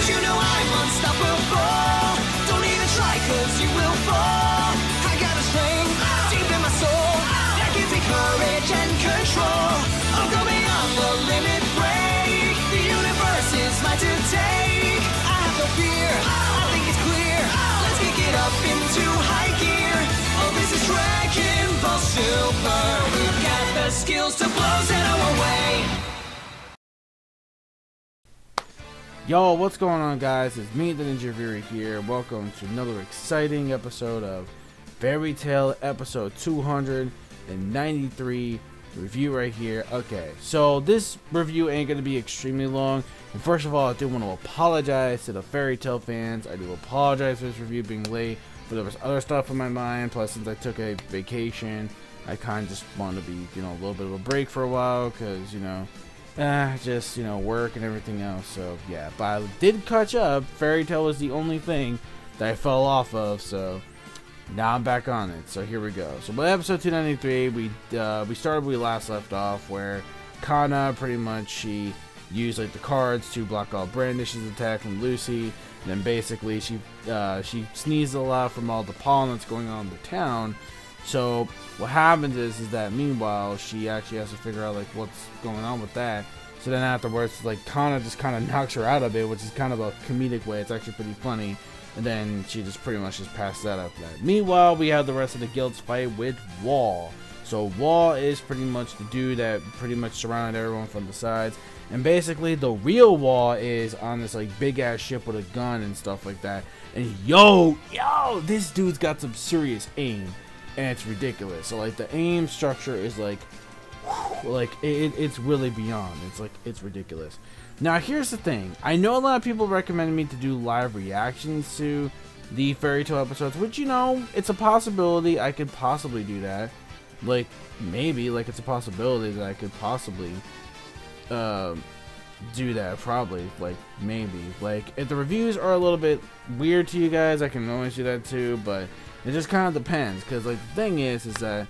you know I'm unstoppable. Don't even try, cause you will fall. I got a strength deep in my soul that gives me courage and control. I'll go beyond the limit break. The universe is mine to take. I have no fear, I think it's clear. Let's kick it up into high gear. Oh, this is Dragon Ball Super. We've got the skills to blow Zeno away. Yo, what's going on, guys? It's me, the Ninja Fury here. Welcome to another exciting episode of Fairy Tail episode 293 review right here. Okay, so this review ain't gonna be extremely long. And first of all, I do want to apologize to the Fairy Tail fans. I do apologize for this review being late, but there was other stuff in my mind. Plus, since I took a vacation, I kind of just wanted to be, a little bit of a break for a while, because, just, work and everything else. So, yeah, but I did catch up. Fairy Tail was the only thing that I fell off of, so now I'm back on it. So here we go. So by episode 293, we started where we last left off, where Kana pretty much, she used like the cards to block all Brandish's attack from Lucy, and then basically she sneezed a lot from all the pollen that's going on in the town. So what happens is that meanwhile she actually has to figure out like what's going on with that. So then afterwards, like, Kana just kind of knocks her out of it, which is kind of a comedic way. It's actually pretty funny. And then she just pretty much just passed that after that. Meanwhile, we have the rest of the guilds fight with Wall. So Wall is pretty much the dude that pretty much surrounded everyone from the sides. And basically the real Wall is on this like big ass ship with a gun and stuff like that. And yo, this dude's got some serious aim. And it's ridiculous. So like the aim structure is like it's really beyond. It's ridiculous. Now here's the thing. I know a lot of people recommended me to do live reactions to the Fairy Tail episodes, which it's a possibility. I could possibly do that. Like maybe, like it's a possibility that I could possibly do that. Probably, like maybe. Like if the reviews are a little bit weird to you guys, I can always do that too. But it just kind of depends, because like the thing is that,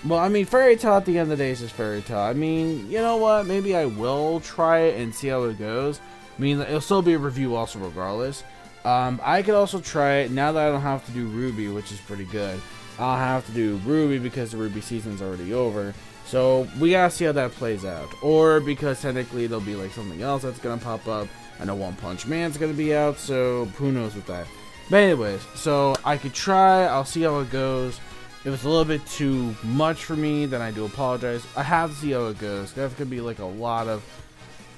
well, I mean, Fairy Tail at the end of the day is just Fairy Tail. I mean, you know what? Maybe I will try it and see how it goes. I mean, it'll still be a review also regardless. I could also try it now that I don't have to do Ruby, which is pretty good. I'll have to do Ruby because the Ruby season's already over. So we gotta see how that plays out. Or because technically there'll be like something else that's gonna pop up. I know One Punch Man's gonna be out, so who knows with that. But anyways, so I could try. I'll see how it goes. If it's a little bit too much for me, then I do apologize. I have to see how it goes. That could be like a lot of,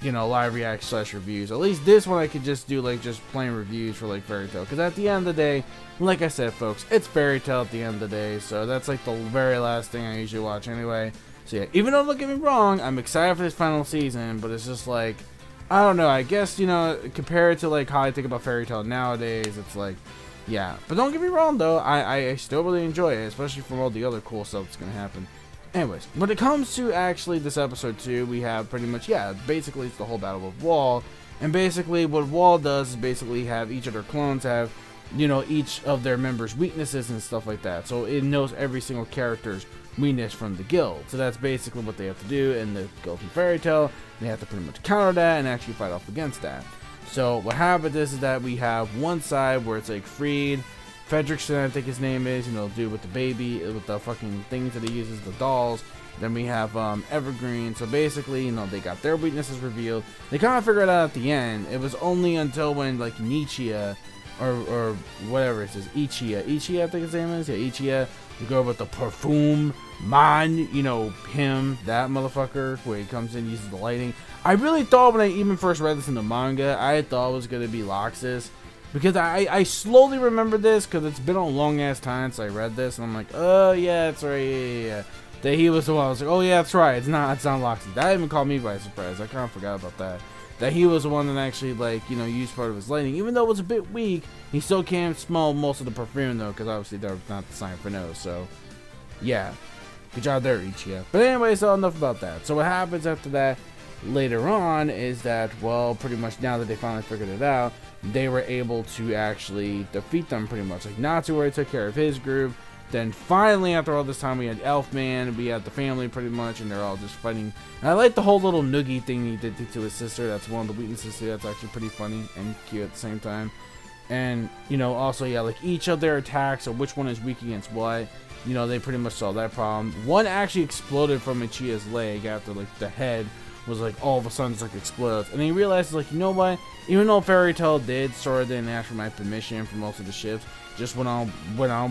live react / reviews. At least this one I could just do like just plain reviews for like Fairy Tail. Because at the end of the day, like I said, folks, it's Fairy Tail at the end of the day. So that's like the very last thing I usually watch anyway. So yeah, even though don't get me wrong, I'm excited for this final season, but it's just like, I don't know. I guess compared to like how I think about Fairy Tail nowadays, it's like, yeah. But don't get me wrong though, I still really enjoy it, especially from all the other cool stuff that's gonna happen. Anyways, when it comes to actually this episode 2, we have pretty much, basically it's the whole battle with Wall. And basically what Wall does is basically have each of their clones have, each of their members' weaknesses and stuff like that. So it knows every single character's weakness from the guild. So that's basically what they have to do in the guild from Fairy Tail. They have to pretty much counter that and actually fight off against that. So what happens is that we have one side where it's like Freed, Fredrickson, I think his name is, dude with the baby, with the fucking things that he uses, the dolls. Then we have Evergreen. So basically, they got their weaknesses revealed. They kind of figured it out at the end. It was only until when like ICHIYA or whatever it says, ICHIYA I think his name is, ICHIYA, the girl with the perfume man, him, that motherfucker, where he comes in, uses the lighting. I really thought when I even first read this in the manga, I thought it was gonna be Loxus, because I slowly remember this, because it's been a long ass time since I read this, and I'm like, oh yeah, that's right, yeah. That he was the one. I was like, oh yeah, that's right, it's not Loxus. That even caught me by surprise. I kind of forgot about that. That he was the one that actually, like, used part of his lighting. Even though it was a bit weak, he still can smell most of the perfume, though, because obviously they're not the sign for no, so, yeah. Good job there, ICHIYA. But anyway, so enough about that. So what happens after that later on is that, well, pretty much now that they finally figured it out, they were able to actually defeat them pretty much. Like, Natsu already took care of his group. Then finally, after all this time, we had Elfman, we had the family pretty much, and they're all just fighting. And I like the whole little noogie thing he did to his sister. That's one of the weaknesses too. That's actually pretty funny and cute at the same time. And, you know, also, yeah, like each of their attacks, or which one is weak against what, you know, they pretty much solved that problem. One actually exploded from ICHIYA's leg after, like, the head was, like, all of a sudden just, like, explodes. And he realized, like, you know what? Even though Fairy Tail sort of didn't ask for my permission for most of the ships, just went on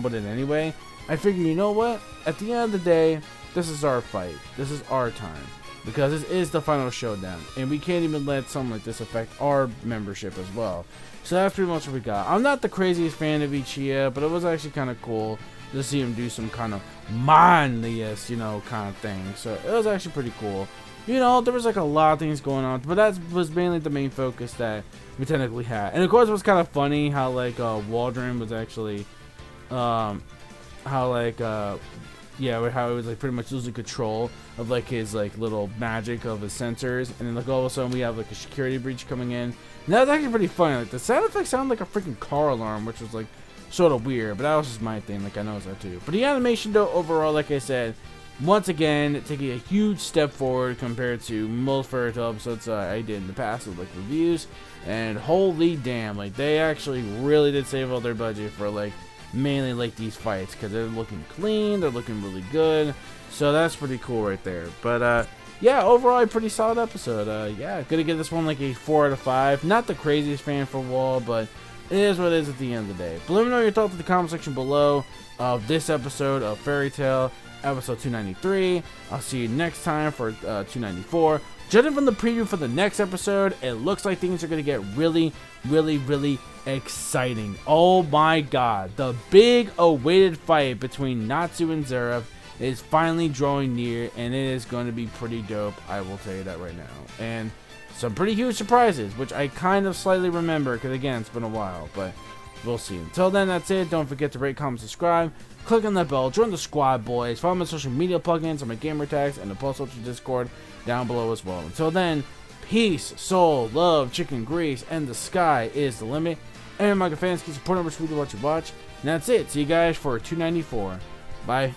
with it anyway. I figure, you know what? At the end of the day, this is our fight. This is our time. Because this is the final showdown. And we can't even let something like this affect our membership as well. So that's pretty much what we got. I'm not the craziest fan of ICHIYA, but it was actually kind of cool to see him do some kind of manliest, you know, kind of thing. So it was actually pretty cool. You know, there was like a lot of things going on, but that was mainly the main focus that we technically had. And of course, it was kind of funny how like Waldron was actually, how he was like pretty much losing control of like his like little magic of his sensors, and then like all of a sudden we have like a security breach coming in. And that was actually pretty funny. Like the sound effects sound like a freaking car alarm, which was like sort of weird, but that was just my thing. Like I noticed that too. But the animation though, overall, like I said, once again taking a huge step forward compared to most Fairy Tail episodes I did in the past with like reviews. And holy damn, like they actually really did save all their budget for like mainly like these fights, because they're looking clean, they're looking really good. So that's pretty cool right there. But yeah, overall a pretty solid episode. Yeah, gonna give this one like a 4 out of 5. Not the craziest fan for Wall, but it is what it is at the end of the day. But let me know your thoughts in the comment section below of this episode of Fairy Tail, episode 293. I'll see you next time for 294. Judging from the preview for the next episode, it looks like things are going to get really, really, really exciting. Oh my god. The big awaited fight between Natsu and Zeref is finally drawing near, and it is going to be pretty dope. I will tell you that right now. And some pretty huge surprises, which I kind of slightly remember, because again, it's been a while, but we'll see. Until then, that's it. Don't forget to rate, comment, subscribe. Click on that bell. Join the squad, boys. Follow my social media plugins on my gamer tags and the Post Ultra Discord down below as well. Until then, peace, soul, love, chicken grease, and the sky is the limit. And my fans, keep supporting us. We do what you watch. And that's it. See you guys for 294. Bye.